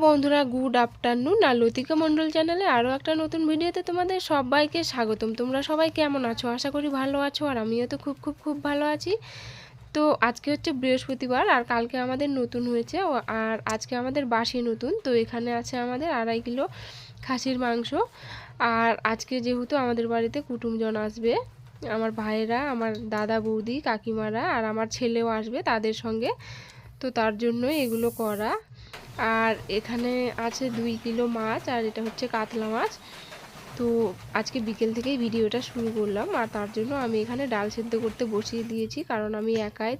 বন্ধুরা, good afternoon. আর লতিকা মণ্ডল চ্যানেলে আরও একটা নতুন ভিডিওতে তোমাদের সবাইকে স্বাগতম। তোমরা সবাই কেমন আছো? আশা করি ভালো আছো, আর আমিও তো খুব খুব খুব ভালো আছি। তো আজকে হচ্ছে বৃহস্পতিবার, আর কালকে আমাদের নতুন হয়েছে, আর আজকে আমাদের বাসি নতুন। তো এখানে আছে আমাদের 2.5 কিলো খাসির মাংস। আর আজকে যেহেতু আমাদের বাড়িতে কুটুমজন আসবে, আমার ভাইয়েরা, আমার দাদা বৌদি, কাকিমারা, আর আমার ছেলেও আসবে তাদের সঙ্গে, তো তার জন্যই এগুলো করা। আর এখানে আছে 2 কিলো মাছ, আর এটা হচ্ছে কাতলা মাছ। তো আজকে বিকেল থেকেই ভিডিওটা শুরু করলাম, আর তার জন্য আমি এখানে ডাল সেদ্ধ করতে বসিয়ে দিয়েছি, কারণ আমি একাই,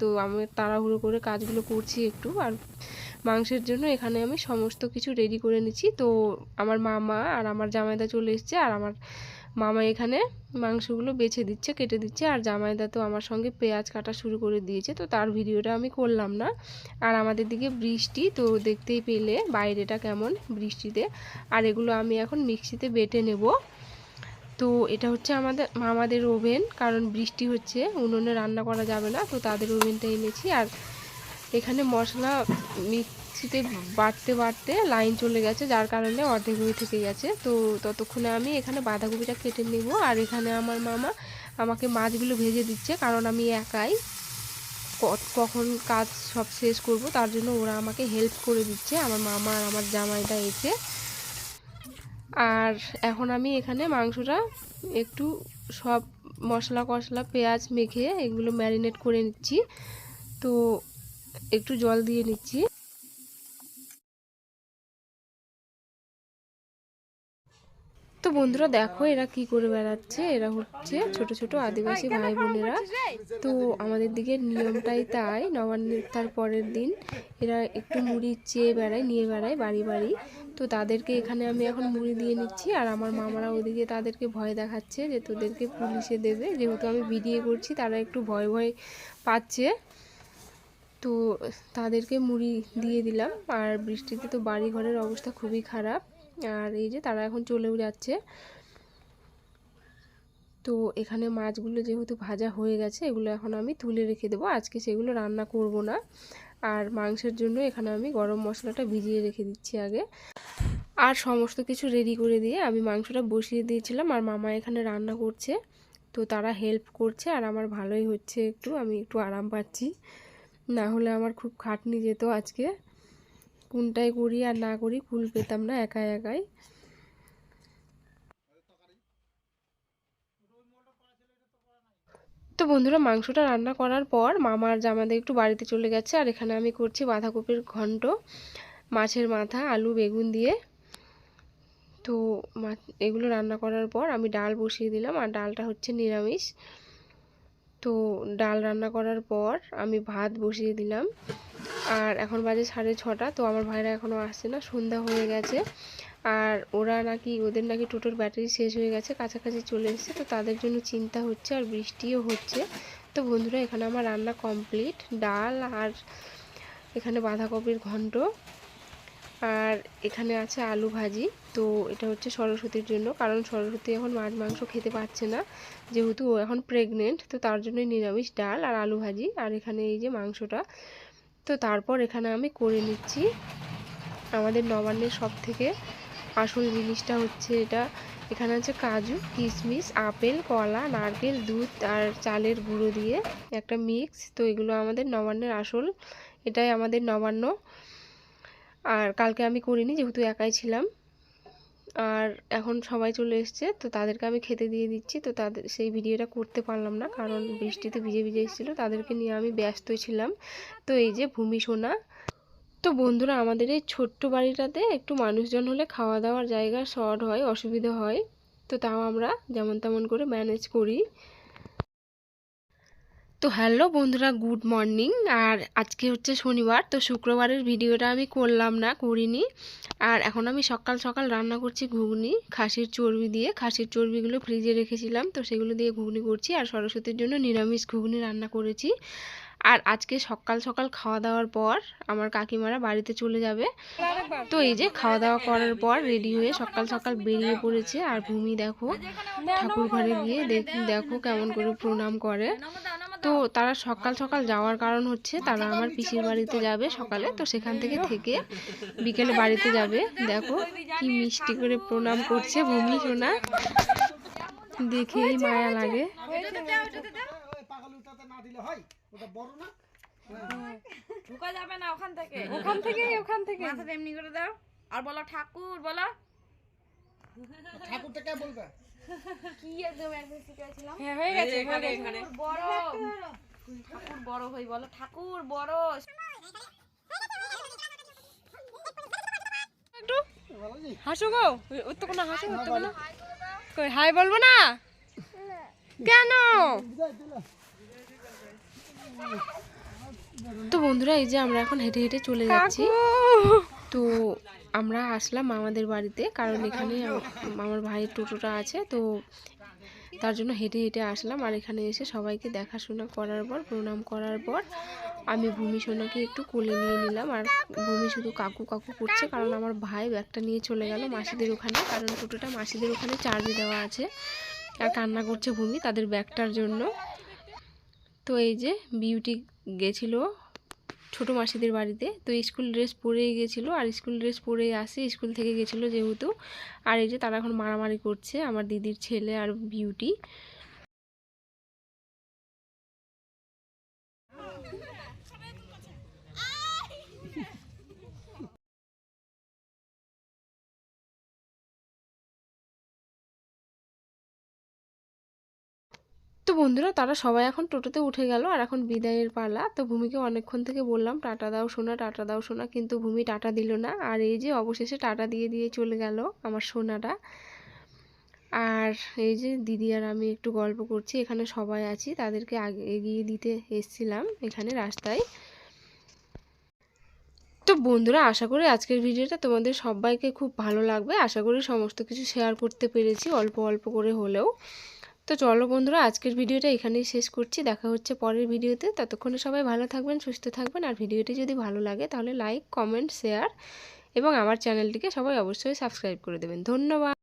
তো আমি তাড়াহুড়ো করে কাজগুলো করছি একটু। আর মাংসের জন্য এখানে আমি সমস্ত কিছু রেডি করে নিচ্ছি। তো আমার মামা আর আমার জামাইদা চলে এসছে, আর আমার মামা এখানে মাংসগুলো বেছে দিচ্ছে, কেটে দিচ্ছে, আর জামাইদা তো আমার সঙ্গে পেঁয়াজ কাটা শুরু করে দিয়েছে, তো তার ভিডিওটা আমি করলাম না। আর আমাদের দিকে বৃষ্টি, তো দেখতেই পেলে বাইরেটা কেমন বৃষ্টিতে। আর এগুলো আমি এখন মিক্সিতে বেটে নেব। তো এটা হচ্ছে মামাদের ওভেন, কারণ বৃষ্টি হচ্ছে, উনুনে রান্না করা যাবে না, তো তাদের ওভেনটা এনেছি। আর এখানে মশলা মিক্সিতে বাটতে বাটতে লাইন চলে গেছে, যার কারণে অর্ধেক হয়ে থেকে গেছে। তো ততক্ষণে আমি এখানে বাঁধাকপিটা কেটে নেব। আর এখানে আমার মামা আমাকে মাছগুলো ভেজে দিচ্ছে, কারণ আমি একাই কখন কাজ সব শেষ করব, তার জন্য ওরা আমাকে হেল্প করে দিচ্ছে, আমার মামা আর আমার জামাইটা এসে। আর এখন আমি এখানে মাংসটা একটু সব মশলা কষলা পেঁয়াজ মেখে এগুলো ম্যারিনেট করে নিচ্ছি। তো একটু জল দিয়ে নিচ্ছি। তো বন্ধুরা দেখো, এরা কি করে বেড়াচ্ছে। এরা হচ্ছে ছোট ছোট আদিবাসী ভাই বোনেরা। তো আমাদের দিকে নিয়মটাই তাই, নবান্নের তার পরের দিন এরা একটু মুড়ি নিয়ে বেড়ায় বাড়ি বাড়ি। তো তাদেরকে এখানে আমি এখন মুড়ি দিয়ে নিচ্ছি। আর আমার মামারা ওদিকে তাদেরকে ভয় দেখাচ্ছে যে তোদেরকে পুলিশে দেবে, যেহেতু আমি ভিডিও করছি তারা একটু ভয় ভয় পাচ্ছে। তো তাদেরকে মুড়ি দিয়ে দিলাম। আর বৃষ্টিতে তো বাড়ি ঘরের অবস্থা খুবই খারাপ। আর এই যে তারা এখন চলেও যাচ্ছে। তো এখানে মাছগুলো যেহেতু ভাজা হয়ে গেছে, এগুলো এখন আমি তুলে রেখে দেবো, আজকে সেগুলো রান্না করব না। আর মাংসের জন্য এখানে আমি গরম মশলাটা ভিজিয়ে রেখে দিচ্ছি আগে। আর সমস্ত কিছু রেডি করে দিয়ে আমি মাংসটা বসিয়ে দিয়েছিলাম, আর মামা এখানে রান্না করছে। তো তারা হেল্প করছে, আর আমার ভালোই হচ্ছে, আমি একটু আরাম পাচ্ছি। না হলে আমার খুব খাটনি যেত আজকে, কোনটাই করি আর না করি কুল পেতাম না একাই একাই। তো বন্ধুরা, মাংসটা রান্না করার পর মামা আর জামাইদা একটু বাড়িতে চলে গেছে। আর এখানে আমি করছি বাঁধাকপির ঘন্ট, মাছের মাথা, আলু, বেগুন দিয়ে। তো এগুলো রান্না করার পর আমি ডাল বসিয়ে দিলাম, আর ডালটা হচ্ছে নিরামিষ। তো ডাল রান্না করার পর আমি ভাত বসিয়ে দিলাম। আর এখন বাজে 6:30। তো আমার ভাইরা এখনও আসছে না, সন্ধ্যা হয়ে গেছে। আর ওদের নাকি টোটোর ব্যাটারি শেষ হয়ে গেছে, কাছাকাছি চলে এসেছে, তো তাদের জন্য চিন্তা হচ্ছে, আর বৃষ্টিও হচ্ছে। তো বন্ধুরা, এখানে আমার রান্না কমপ্লিট, ডাল, আর এখানে বাঁধাকপির ঘন্ট, আর এখানে আছে আলু ভাজি। তো এটা হচ্ছে সরস্বতীর জন্য, কারণ সরস্বতী এখন মাছ মাংস খেতে পারছে না, যেহেতু ও এখন প্রেগনেন্ট, তো তার জন্যই নিরামিষ ডাল আর আলু ভাজি। আর এখানে এই যে মাংসটা। তো তারপর এখানে আমি করে নিচ্ছি আমাদের নবান্নের সব থেকে আসল জিনিসটা হচ্ছে এটা। এখানে আছে কাজু, কিশমিশ, আপেল, কলা, নারকেল, দুধ আর চালের গুঁড়ো দিয়ে একটা মিক্স। তো এগুলো আমাদের নবান্নের আসল, এটাই আমাদের নবান্ন। আর কালকে আমি করিনি, যেহেতু একাই ছিলাম। আর এখন সবাই চলে এসছে, তো তাদেরকে আমি খেতে দিয়ে দিচ্ছি। তো তাদের সেই ভিডিওটা করতে পারলাম না, কারণ বৃষ্টিতে ভিজে ভিজে এসেছিলো, তাদেরকে নিয়ে আমি ব্যস্ত ছিলাম। তো এই যে ভূমি সোনা। তো বন্ধুরা, আমাদের এই ছোট্ট বাড়িটাতে একটু মানুষজন হলে খাওয়া দাওয়ার জায়গা শর্ট হয়, অসুবিধা হয়। তো তাও আমরা যেমন তেমন করে ম্যানেজ করি। তো হ্যালো বন্ধুরা, গুড মর্নিং। আর আজকে হচ্ছে শনিবার, তো শুক্রবারের ভিডিওটা আমি করিনি। আর এখন আমি সকাল সকাল রান্না করছি ঘুগনি, খাসির চর্বি দিয়ে। খাসির চর্বিগুলো ফ্রিজে রেখেছিলাম, তো সেগুলো দিয়ে ঘুগনি করছি। আর সরস্বতীর জন্য নিরামিষ ঘুগনি রান্না করেছি। আর আজকে সকাল সকাল খাওয়া দাওয়ার পর আমার কাকিমারা বাড়িতে চলে যাবে। তো এই যে খাওয়া দাওয়া করার পর রেডি হয়ে সকাল সকাল বেরিয়ে পড়েছে। আর ভূমি দেখো ঠাকুর ঘরে গিয়ে দেখো কেমন করে প্রণাম করে। তো তারা সকাল সকাল যাওয়ার কারণ হচ্ছে তারা আমার পিসির বাড়িতে যাবে সকালে, তো সেখান থেকে বিকেলে বাড়িতে যাবে। দেখো কি মিষ্টি করে প্রণাম করছে ভূমি সোনা, দেখেই মায়া লাগে। ওখান থেকে এমনি করে দাও আর বলো ঠাকুর, বলো ঠাকুরটা কে বলবে? কি একদম একদম শিখাইছিলাম। হ্যাঁ হয়ে গেছে, এখানে বড় ঠাকুর বড় হই, বলো ঠাকুর বড়। একটু হাসো গো, ওই তো কোনো হাসো, ওই তো কোনো কই হাই বলবো না কেন? তো বন্ধুরা এই যে আমরা এখন হেঁটে হেঁটে চলে যাচ্ছি। তো আমরা আসলাম মামাদের বাড়িতে, কারণ এখানে আমার ভাইয়ের টোটোটা আছে, তো তার জন্য হেঁটে হেঁটে আসলাম। আর এখানে এসে সবাইকে দেখাশোনা করার পর, প্রণাম করার পর আমি ভূমি সোনাকে একটু কোলে নিয়ে নিলাম। আর ভূমি শুধু কাকু কাকু করছে, কারণ আমার ভাই ব্যাগটা নিয়ে চলে গেল মাসিদের ওখানে, কারণ টোটোটা মাসিদের ওখানে চার্জে দেওয়া আছে। আর কান্না করছে ভূমি তাদের ব্যাগটার জন্য। তো এই যে বিউটি গেছিলো ছোটো মাসিদের বাড়িতে, তো স্কুল ড্রেস পরেই গেছিলো, আর স্কুল ড্রেস পরেই আসে, স্কুল থেকে গেছিলো যেহেতু। আর এই যে তারা এখন মারামারি করছে, আমার দিদির ছেলে আর বিউটি। তো বন্ধুরা তারা সবাই এখন টোটোতে উঠে গেল, আর এখন বিদায়ের পালা। তো ভূমিকে অনেকক্ষণ থেকে বললাম টাটা দাও সোনা, টাটা দাও সোনা, কিন্তু ভূমি টাটা দিল না। আর এই যে অবশেষে টাটা দিয়ে দিয়ে চলে গেল আমার সোনাটা। আর এই যে দিদি আর আমি একটু গল্প করছি, এখানে সবাই আছি, তাদেরকে এগিয়ে দিতে এসেছিলাম এখানে রাস্তায়। তো বন্ধুরা আশা করি আজকের ভিডিওটা তোমাদের সবাইকে খুব ভালো লাগবে। আশা করি সমস্ত কিছু শেয়ার করতে পেরেছি অল্প অল্প করে হলেও। তো চলো বন্ধুরা আজকের ভিডিওটা এখানেই শেষ করছি, দেখা হচ্ছে পরের ভিডিওতে। ততক্ষণে সবাই ভালো থাকবেন, সুস্থ থাকবেন। আর ভিডিওটি যদি ভালো লাগে তাহলে লাইক, কমেন্ট, শেয়ার এবং আমার চ্যানেলটিকে সবাই অবশ্যই সাবস্ক্রাইব করে দেবেন। ধন্যবাদ।